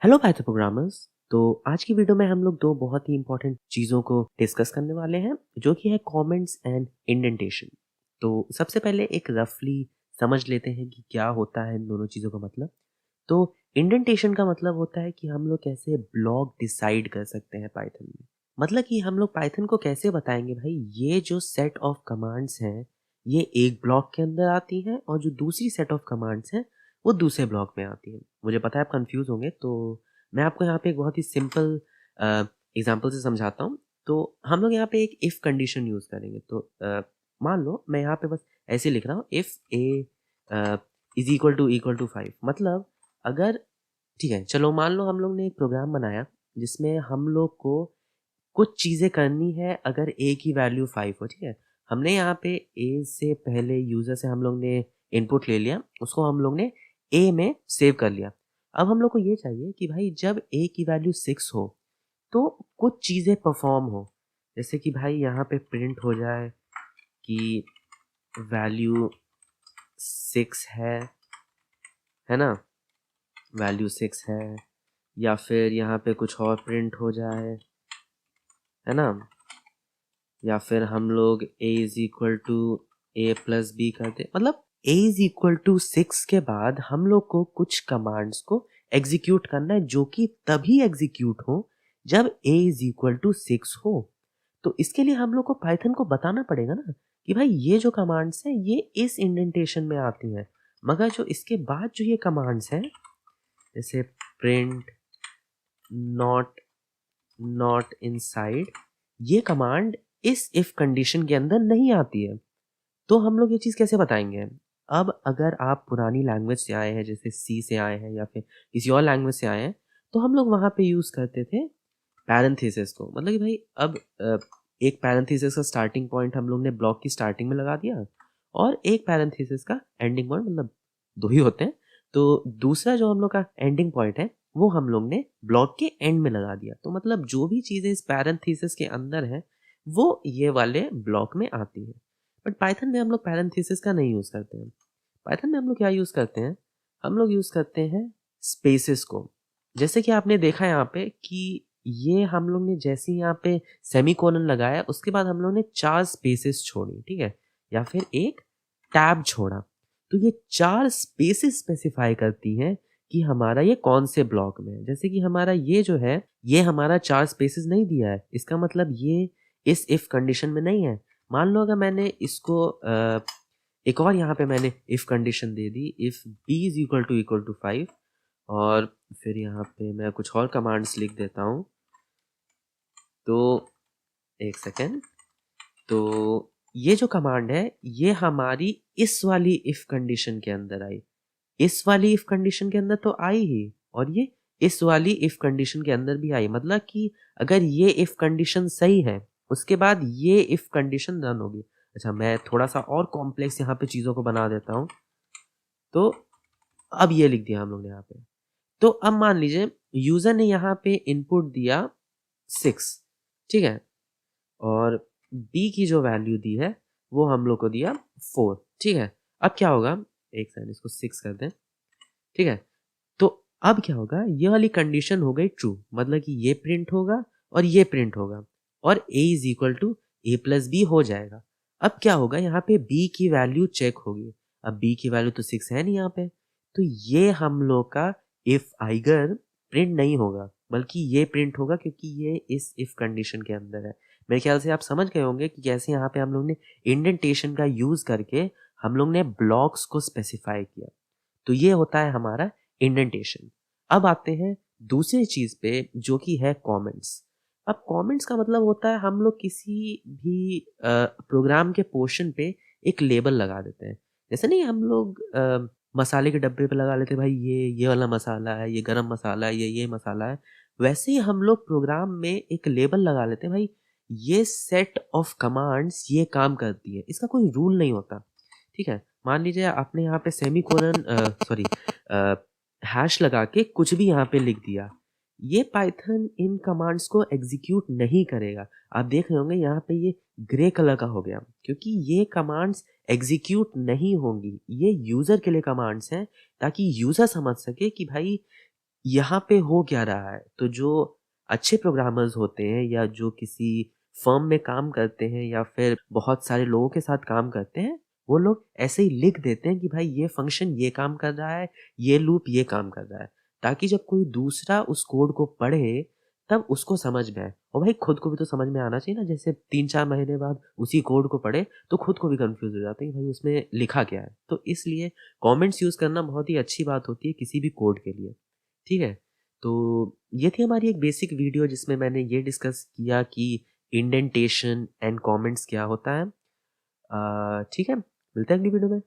Hello Python programmers. तो आज की वीडियो में हम लोग दो बहुत ही इंपॉर्टेंट चीज़ों को डिस्कस करने वाले हैं जो कि है कमेंट्स एंड इंडेंटेशन। तो सबसे पहले एक रफली समझ लेते हैं कि क्या होता है इन दोनों चीज़ों का मतलब। तो इंडेंटेशन का मतलब होता है कि हम लोग कैसे ब्लॉक डिसाइड कर सकते हैं पाइथन में। मतलब कि हम लोग पाइथन को कैसे बताएंगे भाई ये जो सेट ऑफ कमांड्स हैं ये एक ब्लॉक के अंदर आती हैं और जो दूसरी सेट ऑफ कमांड्स हैं वो दूसरे ब्लॉक में आती हैं। मुझे पता है आप कंफ्यूज होंगे, तो मैं आपको यहाँ पे एक बहुत ही सिंपल एग्जांपल से समझाता हूँ। तो हम लोग यहाँ पे एक इफ़ कंडीशन यूज़ करेंगे। तो मान लो मैं यहाँ पे बस ऐसे लिख रहा हूँ if a is equal to 5। मतलब अगर ठीक है, चलो मान लो हम लोग ने एक प्रोग्राम बनाया जिसमें हम लोग को कुछ चीज़ें करनी है अगर ए की वैल्यू 5 हो। ठीक है, हमने यहाँ पे ए से पहले यूज़र से हम लोग ने इनपुट ले लिया, उसको हम लोग ने ए में सेव कर लिया। अब हम लोग को ये चाहिए कि भाई जब ए की वैल्यू 6 हो तो कुछ चीज़ें परफॉर्म हो। जैसे कि भाई यहाँ पे प्रिंट हो जाए कि वैल्यू 6 है ना, वैल्यू 6 है। या फिर यहाँ पे कुछ और प्रिंट हो जाए, है ना। या फिर हम लोग a is equal to a plus b करते, मतलब a इज इक्वल टू 6 के बाद हम लोग को कुछ कमांड्स को एग्जीक्यूट करना है जो कि तभी एग्जीक्यूट हो जब a इज इक्वल टू 6 हो। तो इसके लिए हम लोग को पाइथन को बताना पड़ेगा ना कि भाई ये जो कमांड्स हैं ये इस इंडेंटेशन में आती हैं, मगर जो इसके बाद जो ये कमांड्स हैं जैसे प्रिंट नॉट नॉट इनसाइड, ये कमांड इस इफ कंडीशन के अंदर नहीं आती है। तो हम लोग ये चीज़ कैसे बताएंगे। अब अगर आप पुरानी लैंग्वेज से आए हैं, जैसे सी से आए हैं या फिर किसी और लैंग्वेज से आए हैं, तो हम लोग वहाँ पे यूज़ करते थे पैरेंथेसिस को। मतलब कि भाई अब एक पैरेंथेसिस का स्टार्टिंग पॉइंट हम लोग ने ब्लॉक की स्टार्टिंग में लगा दिया और एक पैरेंथेसिस का एंडिंग पॉइंट, मतलब दो ही होते हैं। तो दूसरा जो हम लोग का एंडिंग पॉइंट है वो हम लोग ने ब्लॉक के एंड में लगा दिया। तो मतलब जो भी चीज़ें इस पैरेंथेसिस के अंदर हैं वो ये वाले ब्लॉक में आती हैं। बट पाइथन में हम लोग पैरेंथेसिस का नहीं यूज़ करते हैं। पाइथन में हम लोग क्या यूज़ करते हैं, हम लोग यूज़ करते हैं स्पेसेस को। जैसे कि आपने देखा यहाँ पे कि ये हम लोग ने जैसे ही यहाँ पे सेमीकोलन लगाया उसके बाद हम लोग ने 4 स्पेसेस छोड़ी, ठीक है, या फिर एक टैब छोड़ा। तो ये 4 स्पेसेस स्पेसिफाई करती हैं कि हमारा ये कौन से ब्लॉक में है। जैसे कि हमारा ये जो है ये हमारा 4 स्पेसेस नहीं दिया है, इसका मतलब ये इस इफ कंडीशन में नहीं है। मान लो अगर मैंने इसको एक और यहाँ पे मैंने इफ कंडीशन दे दी, if b is equal to 5, और फिर यहाँ पे मैं कुछ और कमांड्स लिख देता हूँ। तो एक सेकेंड, तो ये जो कमांड है ये हमारी इस वाली इफ कंडीशन के अंदर आई, इस वाली इफ कंडीशन के अंदर तो आई ही, और ये इस वाली इफ कंडीशन के अंदर भी आई। मतलब कि अगर ये इफ कंडीशन सही है उसके बाद ये इफ कंडीशन रन होगी। अच्छा, मैं थोड़ा सा और कॉम्प्लेक्स यहाँ पे चीज़ों को बना देता हूँ। तो अब ये लिख दिया हम लोग ने यहाँ पे। तो अब मान लीजिए यूजर ने यहाँ पे इनपुट दिया 6, ठीक है, और बी की जो वैल्यू दी है वो हम लोग को दिया 4, ठीक है। अब क्या होगा, एक सेकंड इसको 6 कर दें, ठीक है। तो अब क्या होगा, ये वाली कंडीशन हो गई ट्रू, मतलब कि ये प्रिंट होगा और ये प्रिंट होगा और a is equal to a plus b हो जाएगा। अब क्या होगा, यहाँ पे b की वैल्यू चेक होगी। अब b की वैल्यू तो 6 है नहीं यहाँ पे, तो ये हम लोग का इफ आइगर प्रिंट नहीं होगा बल्कि ये प्रिंट होगा क्योंकि ये इस इफ कंडीशन के अंदर है। मेरे ख्याल से आप समझ गए होंगे कि कैसे यहाँ पे हम लोग ने इंडेंटेशन का यूज करके हम लोग ने ब्लॉक्स को स्पेसिफाई किया। तो ये होता है हमारा इंडेंटेशन। अब आते हैं दूसरी चीज पे जो कि है कमेंट्स। अब कमेंट्स का मतलब होता है हम लोग किसी भी प्रोग्राम के पोर्शन पे एक लेबल लगा देते हैं। जैसे नहीं हम लोग मसाले के डब्बे पे लगा लेते हैं भाई ये वाला मसाला है, ये गरम मसाला है, ये मसाला है। वैसे ही हम लोग प्रोग्राम में एक लेबल लगा लेते हैं भाई ये सेट ऑफ कमांड्स ये काम करती है। इसका कोई रूल नहीं होता, ठीक है। मान लीजिए आपने यहाँ पे सेमीकोलन सॉरी हैश लगा के कुछ भी यहाँ पे लिख दिया, ये पाइथन इन कमांड्स को एग्जीक्यूट नहीं करेगा। आप देख रहे होंगे यहाँ पे ये ग्रे कलर का हो गया क्योंकि ये कमांड्स एग्जीक्यूट नहीं होंगी। ये यूजर के लिए कमांड्स हैं ताकि यूजर समझ सके कि भाई यहाँ पे हो क्या रहा है? तो जो अच्छे प्रोग्रामर्स होते हैं या जो किसी फर्म में काम करते हैं या फिर बहुत सारे लोगों के साथ काम करते हैं, वो लोग ऐसे ही लिख देते हैं कि भाई ये फंक्शन ये काम कर रहा है, ये लूप ये काम कर रहा है। ताकि जब कोई दूसरा उस कोड को पढ़े, तब उसको समझ में आए। और भाई खुद को भी तो समझ में आना चाहिए ना, जैसे 3-4 महीने बाद उसी कोड को पढ़े, तो खुद को भी कन्फ्यूज़ हो जाते हैं कि भाई उसमें लिखा क्या है? तो इसलिए कमेंट्स यूज़ करना बहुत ही अच्छी बात होती है किसी भी कोड के लिए। ठीक है? तो ये थी हमारी एक बेसिक वीडियो जिसमें मैंने ये डिस्कस किया कि इंडेंटेशन एंड कमेंट्स क्या होता है। ठीक है? मिलते हैं अगली वीडियो में।